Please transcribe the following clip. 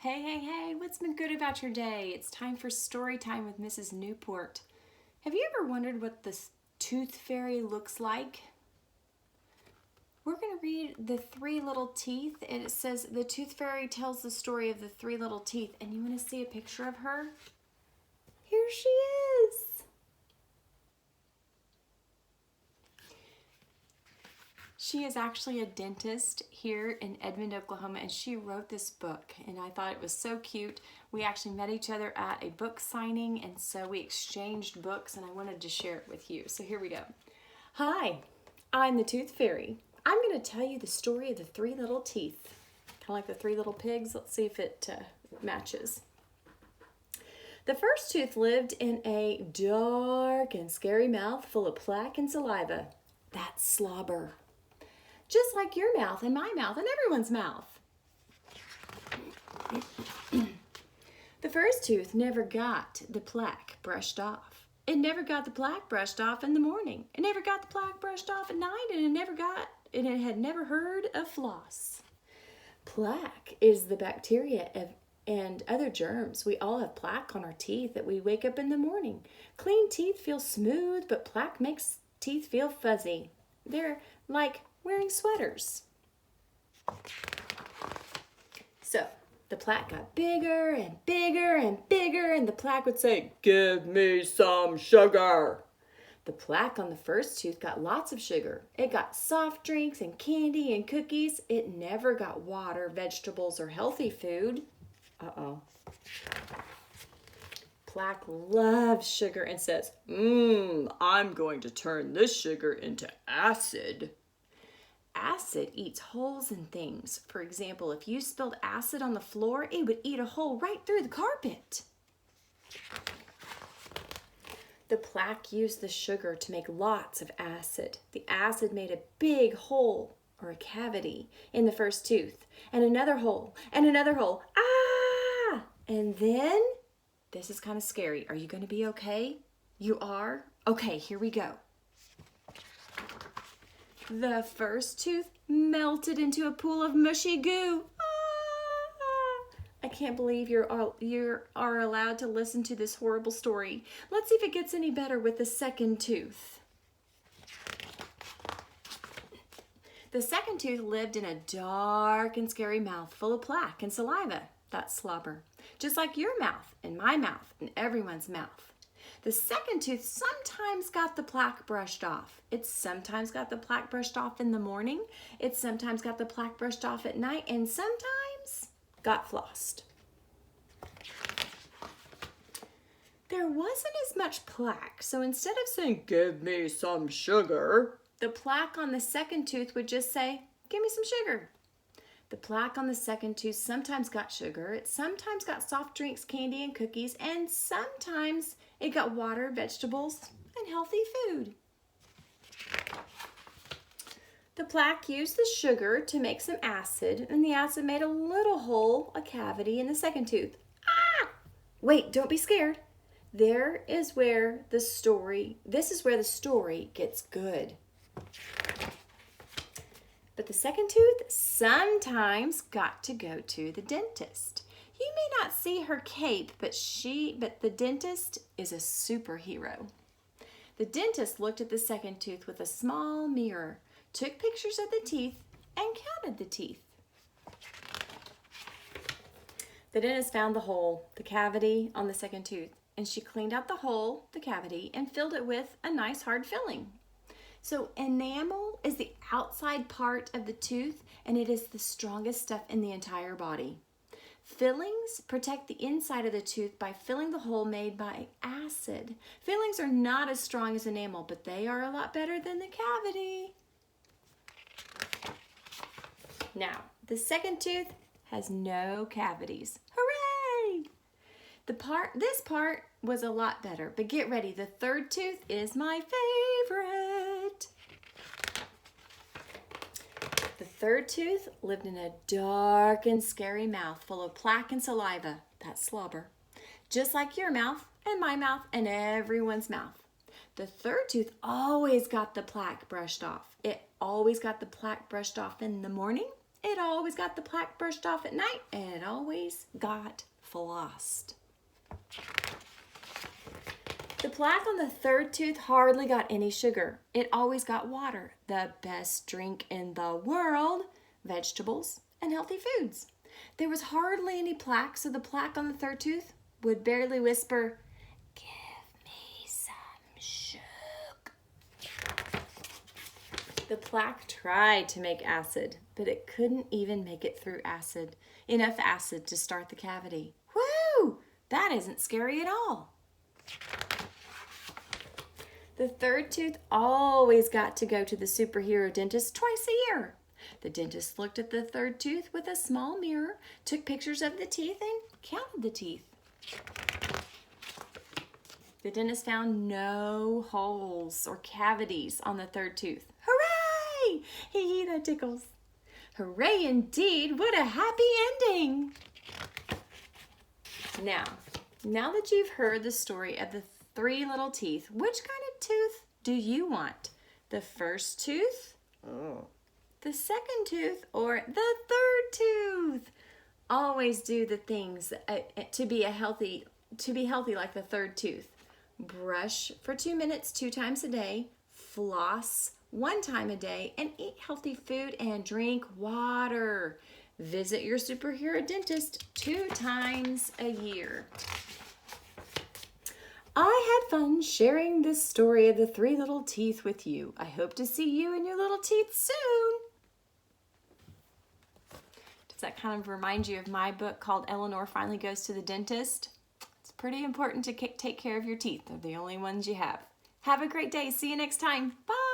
Hey, what's been good about your day? It's time for story time with Mrs. Newport. Have you ever wondered what the tooth fairy looks like? We're going to read The Three Little Teeth, and it says the tooth fairy tells the story of the three little teeth. And you want to see a picture of her? Here she is. She is actually a dentist here in Edmond, Oklahoma, and she wrote this book, and I thought it was so cute. We actually met each other at a book signing, and so we exchanged books, and I wanted to share it with you. So here we go. Hi, I'm the Tooth Fairy. I'm going to tell you the story of the three little teeth. Kind of like the three little pigs. Let's see if it matches. The first tooth lived in a dark and scary mouth full of plaque and saliva. That's slobber. Just like your mouth and my mouth and everyone's mouth. The first tooth never got the plaque brushed off. It never got the plaque brushed off in the morning. It never got the plaque brushed off at night, and it had never heard of floss. Plaque is the bacteria and other germs. We all have plaque on our teeth that we wake up in the morning. Clean teeth feel smooth, but plaque makes teeth feel fuzzy. They're like wearing sweaters. So the plaque got bigger and bigger and bigger, and the plaque would say, "Give me some sugar." The plaque on the first tooth got lots of sugar. It got soft drinks and candy and cookies. It never got water, vegetables, or healthy food. Uh-oh. Plaque loves sugar and says, I'm going to turn this sugar into acid. Acid eats holes in things. For example, if you spilled acid on the floor, it would eat a hole right through the carpet. The plaque used the sugar to make lots of acid. The acid made a big hole, or a cavity, in the first tooth, and another hole, and another hole. Ah! And then, this is kind of scary. Are you going to be okay? You are? Okay, here we go. The first tooth melted into a pool of mushy goo. Ah! I can't believe you are allowed to listen to this horrible story. Let's see if it gets any better with the second tooth. The second tooth lived in a dark and scary mouth full of plaque and saliva. That's slobber. Just like your mouth and my mouth and everyone's mouth. The second tooth sometimes got the plaque brushed off. It sometimes got the plaque brushed off in the morning. It sometimes got the plaque brushed off at night, and sometimes got flossed. There wasn't as much plaque, so instead of saying, "Give me some sugar," the plaque on the second tooth would just say, "Give me some sugar." The plaque on the second tooth sometimes got sugar, it sometimes got soft drinks, candy, and cookies, and sometimes it got water, vegetables, and healthy food. The plaque used the sugar to make some acid, and the acid made a little hole, a cavity, in the second tooth. Ah! Wait, don't be scared. This is where the story gets good. But the second tooth sometimes got to go to the dentist. You may not see her cape, but the dentist is a superhero. The dentist looked at the second tooth with a small mirror, took pictures of the teeth, and counted the teeth. The dentist found the hole, the cavity on the second tooth, and she cleaned out the hole, the cavity, and filled it with a nice hard filling. So enamel is the outside part of the tooth, and it is the strongest stuff in the entire body. Fillings protect the inside of the tooth by filling the hole made by acid. Fillings are not as strong as enamel, but they are a lot better than the cavity. Now, the second tooth has no cavities. Hooray! This part was a lot better, but get ready. The third tooth is my favorite. The third tooth lived in a dark and scary mouth full of plaque and saliva. That's slobber. Just like your mouth and my mouth and everyone's mouth. The third tooth always got the plaque brushed off. It always got the plaque brushed off in the morning It always got the plaque brushed off at night, and it always got flossed. The plaque on the third tooth hardly got any sugar. It always got water, the best drink in the world, vegetables, and healthy foods. There was hardly any plaque, so the plaque on the third tooth would barely whisper, "Give me some sugar." The plaque tried to make acid, but it couldn't even make it through enough acid to start the cavity. Woo! That isn't scary at all. The third tooth always got to go to the superhero dentist twice a year. The dentist looked at the third tooth with a small mirror, took pictures of the teeth, and counted the teeth. The dentist found no holes or cavities on the third tooth. Hooray! Hee, that tickles. Hooray indeed, what a happy ending. Now that you've heard the story of the three little teeth, which kind of tooth do you want? The first tooth, the second tooth, or the third tooth? Always do the things to be healthy like the third tooth. Brush for 2 minutes 2 times a day, floss 1 time a day, and eat healthy food and drink water. Visit your superhero dentist 2 times a year. I had fun sharing this story of the three little teeth with you. I hope to see you and your little teeth soon. Does that kind of remind you of my book called Eleanor Finally Goes to the Dentist? It's pretty important to take care of your teeth. They're the only ones you have. Have a great day. See you next time. Bye.